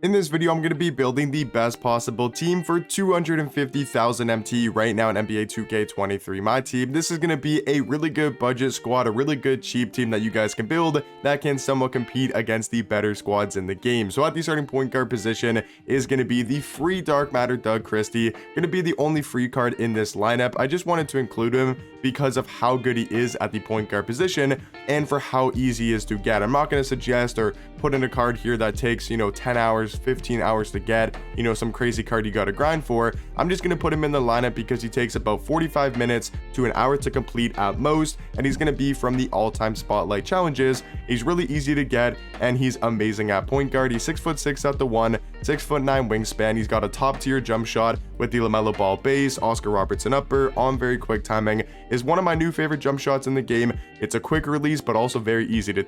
In this video, I'm going to be building the best possible team for 250,000 MT right now in NBA 2K23 Myteam. This is going to be a really good budget squad, a really good cheap team that you guys can build that can somewhat compete against the better squads in the game. So at the starting point guard position is going to be the free Dark Matter Doug Christie, going to be the only free card in this lineup. I just wanted to include him because of how good he is at the point guard position and for how easy he is to get. I'm not going to suggest or put in a card here that takes 10 hours 15 hours to get, some crazy card you got to grind for. I'm just going to put him in the lineup because he takes about 45 minutes to an hour to complete at most, and he's going to be from the all-time spotlight challenges. He's really easy to get and he's amazing at point guard. He's 6'6" at the 1, 6'9" wingspan. He's got a top tier jump shot with the LaMelo Ball base, Oscar Robertson upper on very quick timing. Is one of my new favorite jump shots in the game. It's a quick release but also very easy to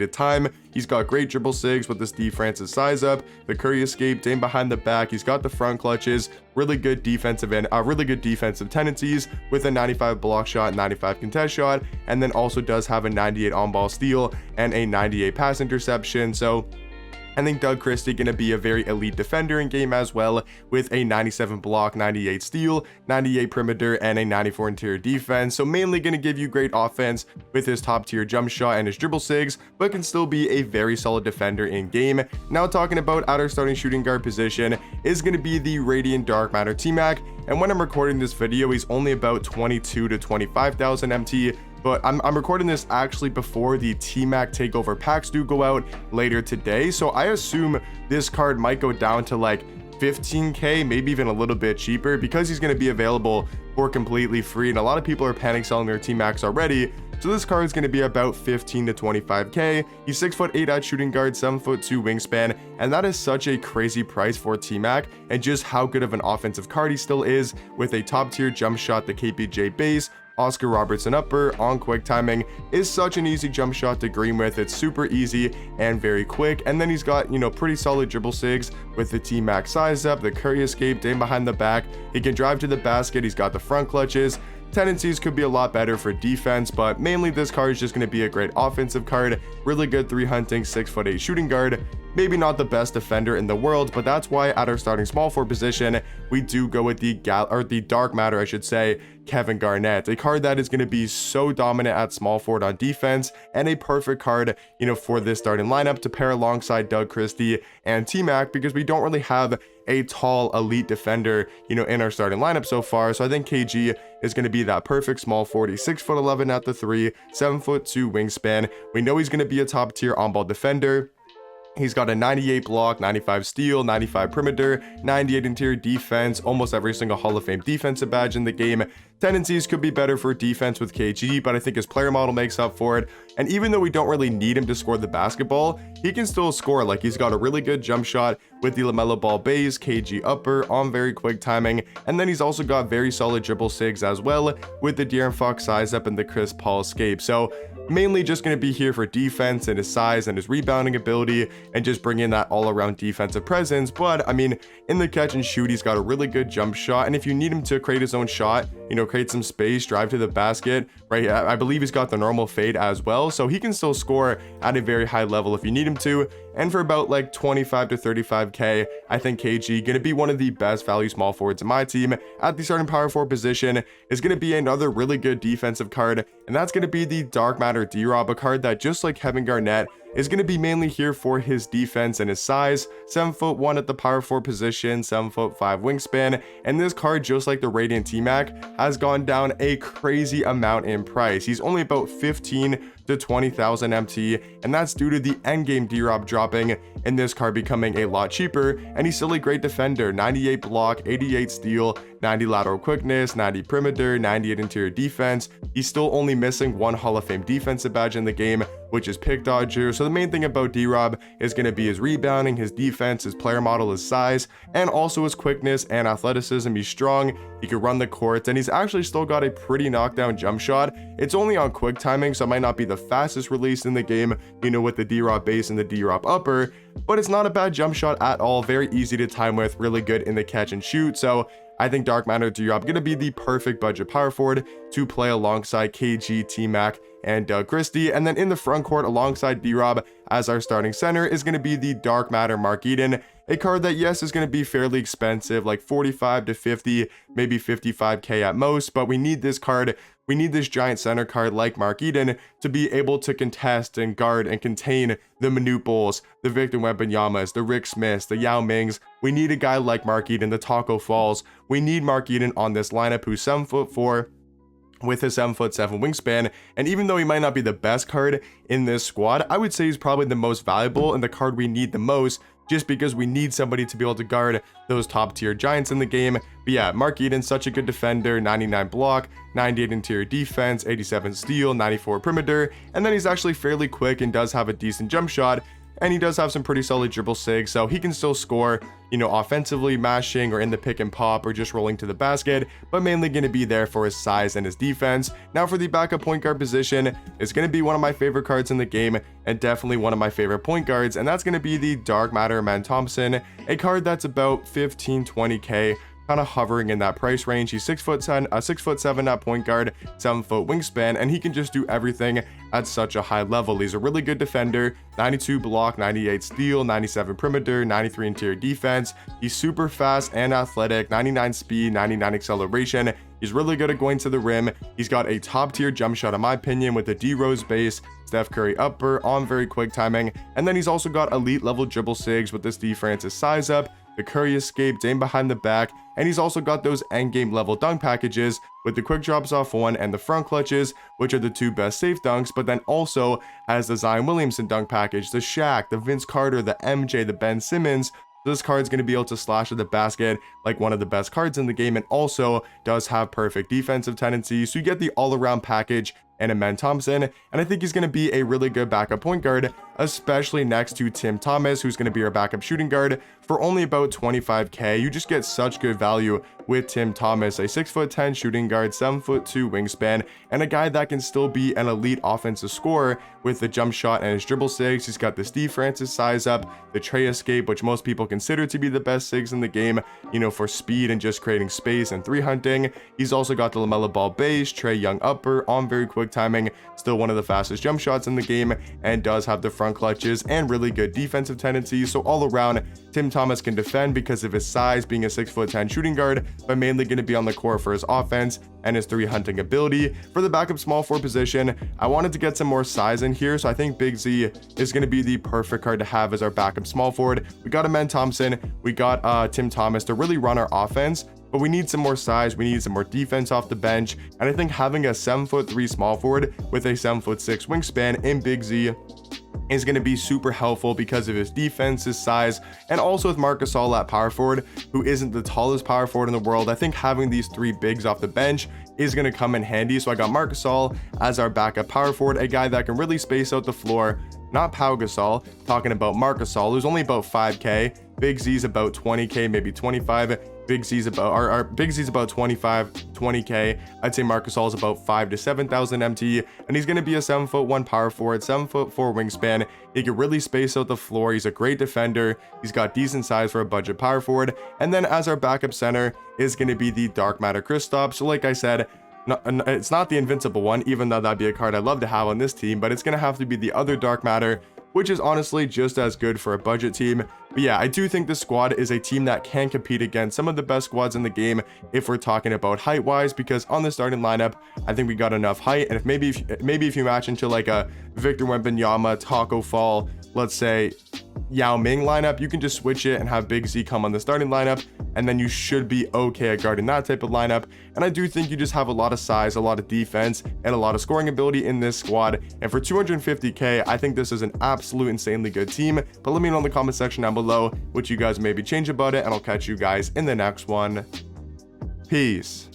time. He's got great dribble sigs with the Steve Francis size up, the Curry escape, Dame behind the back. He's got the front clutches, really good defensive tendencies with a 95 block shot, 95 contest shot, and then also does have a 98 on ball steal and a 98 pass interception. So I think Doug Christie going to be a very elite defender in game as well, with a 97 block, 98 steal, 98 perimeter, and a 94 interior defense. So mainly going to give you great offense with his top tier jump shot and his dribble sigs, but can still be a very solid defender in game. Now talking about outer starting shooting guard position is going to be the Radiant Dark Matter T-Mac. And when I'm recording this video, he's only about 22 to 25,000 MT. But I'm recording this actually before the T-Mac takeover packs do go out later today. So I assume this card might go down to like 15k, maybe even a little bit cheaper, because he's going to be available for completely free. And a lot of people are panic selling their T-Macs already. So this card is going to be about 15 to 25k. He's 6'8" at shooting guard, 7'2" wingspan, and that is such a crazy price for T-Mac, and just how good of an offensive card he still is, with a top tier jump shot, the KPJ base, Oscar Robertson upper on quick timing. Is such an easy jump shot to green with. It's super easy and very quick. And then he's got pretty solid dribble sigs with the T-Mac size up, the Curry escape, Dame behind the back. He can drive to the basket. He's got the front clutches. Tendencies could be a lot better for defense, but mainly this card is just going to be a great offensive card. Really good 3 hunting, 6'8" shooting guard. Maybe not the best defender in the world, but that's why at our starting small forward position, we do go with the Dark Matter, I should say, Kevin Garnett, a card that is going to be so dominant at small forward on defense, and a perfect card, for this starting lineup to pair alongside Doug Christie and T-Mac, because we don't really have a tall elite defender, in our starting lineup so far. So I think KG is going to be that perfect small forward. He's 6'11" at the 3, 7'2" wingspan. We know he's going to be a top tier on ball defender. He's got a 98 block, 95 steal, 95 perimeter, 98 interior defense, almost every single Hall of Fame defensive badge in the game. Tendencies could be better for defense with KG, but I think his player model makes up for it. And even though we don't really need him to score the basketball, he can still score. Like, he's got a really good jump shot with the LaMelo Ball base, KG upper on very quick timing. And then he's also got very solid dribble sigs as well with the De'Aaron Fox size up and the Chris Paul escape. So mainly just going to be here for defense and his size and his rebounding ability, and just bring in that all-around defensive presence. But I mean, in the catch and shoot, he's got a really good jump shot, and if you need him to create his own shot, create some space, drive to the basket, right? I believe he's got the normal fade as well, so he can still score at a very high level if you need him to. And for about like 25 to 35k, I think KG gonna be one of the best value small forwards in my team. At the starting power forward position is gonna be another really good defensive card, and that's gonna be the Dark Matter D-Rob, a card that, just like Kevin Garnett, is going to be mainly here for his defense and his size. 7'1" at the power forward position, 7'5" wingspan, and this card, just like the Radiant T-Mac, has gone down a crazy amount in price. He's only about 15 to 20,000 MT, and that's due to the endgame D-Rob dropping and this card becoming a lot cheaper. And he's still a great defender, 98 block, 88 steal, 90 lateral quickness, 90 perimeter, 98 interior defense. He's still only missing one Hall of Fame defensive badge in the game, which is pick dodger. So the main thing about D-Rob is going to be his rebounding, his defense, his player model, his size, and also his quickness and athleticism. He's strong, he can run the court, and he's actually still got a pretty knockdown jump shot. It's only on quick timing, so it might not be the fastest release in the game, with the D-Rob base and the D-Rob upper, but it's not a bad jump shot at all. Very easy to time with, really good in the catch and shoot. So I think Dark Matter D-Rob going to be the perfect budget power forward to play alongside KG, T-Mac, and Doug Christie. And then in the front court alongside B-Rob as our starting center is going to be the Dark Matter Mark Eden, a card that, yes, is going to be fairly expensive, like 45 to 50, maybe 55k at most, but we need this card. We need this giant center card like Mark Eden to be able to contest and guard and contain the Manute Bulls, the Victor Wembanyama's, the Rick Smiths, the Yao Mings. We need a guy like Mark Eden, the Taco Falls. We need Mark Eden on this lineup who's 7'4", with a 7'7" wingspan, and even though he might not be the best card in this squad, I would say he's probably the most valuable and the card we need the most, just because we need somebody to be able to guard those top tier giants in the game. But yeah, Mark Eden, such a good defender, 99 block, 98 interior defense, 87 steal, 94 perimeter, and then he's actually fairly quick and does have a decent jump shot, and he does have some pretty solid dribble sig, so he can still score, you know, offensively, mashing or in the pick and pop or just rolling to the basket, but mainly going to be there for his size and his defense. Now for the backup point guard position, it's going to be one of my favorite cards in the game and definitely one of my favorite point guards, and that's going to be the Dark Matter Man Thompson, a card that's about 15-20k, kind of hovering in that price range. He's 6'7" at point guard, 7-foot wingspan, and he can just do everything at such a high level. He's a really good defender, 92 block, 98 steal, 97 perimeter, 93 interior defense. He's super fast and athletic, 99 speed, 99 acceleration. He's really good at going to the rim. He's got a top tier jump shot in my opinion with a D-Rose base, Steph Curry upper on very quick timing, and then he's also got elite level dribble sigs with this D Francis size up, the Curry escape, Dame behind the back, and he's also got those endgame level dunk packages with the quick drops off one and the front clutches, which are the two best safe dunks, but then also has the Zion Williamson dunk package, the Shaq, the Vince Carter, the MJ, the Ben Simmons. This card's going to be able to slash at the basket like one of the best cards in the game, and also does have perfect defensive tendencies, so you get the all-around package and a Man Thompson, and I think he's going to be a really good backup point guard, especially next to Tim Thomas, who's going to be our backup shooting guard for only about 25k. You just get such good value with Tim Thomas, a 6'10" shooting guard, 7'2" wingspan, and a guy that can still be an elite offensive scorer with the jump shot and his dribble sigs. He's got the Steve Francis size up, the Trey escape, which most people consider to be the best sigs in the game, you know, for speed and just creating space and three hunting. He's also got the LaMelo Ball base, Trey Young upper on very quick timing, still one of the fastest jump shots in the game, and does have the front clutches and really good defensive tendencies. So all around, Tim Thomas can defend because of his size, being a 6'10" shooting guard, but mainly going to be on the court for his offense and his three hunting ability. For the backup small forward position, I wanted to get some more size in here, so I think Big Z is going to be the perfect card to have as our backup small forward. We got a Man Thompson, we got Tim Thomas to really run our offense, but we need some more size, we need some more defense off the bench, and I think having a 7'3" small forward with a 7'6" wingspan in Big Z is going to be super helpful because of his defense, his size, and also with Marc Gasol at power forward, who isn't the tallest power forward in the world. I think having these three bigs off the bench is going to come in handy. So I got Marc Gasol as our backup power forward, a guy that can really space out the floor. Not Pau Gasol, talking about Marc Gasol, who's only about 5k. Big Z's about 20k, maybe 25. Big Z's about Big Z's about 25, 20k. I'd say Marc Gasol is about 5 to 7,000 MT, and he's going to be a 7'1" power forward, 7'4" wingspan. He can really space out the floor. He's a great defender. He's got decent size for a budget power forward. And then as our backup center is going to be the Dark Matter Kristaps. So like I said, it's not the invincible one, even though that'd be a card I'd love to have on this team, but it's going to have to be the other Dark Matter, which is honestly just as good for a budget team. But yeah, I do think this squad is a team that can compete against some of the best squads in the game if we're talking about height wise, because on the starting lineup, I think we got enough height. And if maybe if you match into like a Victor Wembanyama, Taco Fall, let's say Yao Ming lineup, you can just switch it and have Big Z come on the starting lineup, and then you should be okay at guarding that type of lineup. And I do think you just have a lot of size, a lot of defense, and a lot of scoring ability in this squad. And for 250k, I think this is an absolute insanely good team. But let me know in the comment section down below what you guys maybe change about it, and I'll catch you guys in the next one. Peace.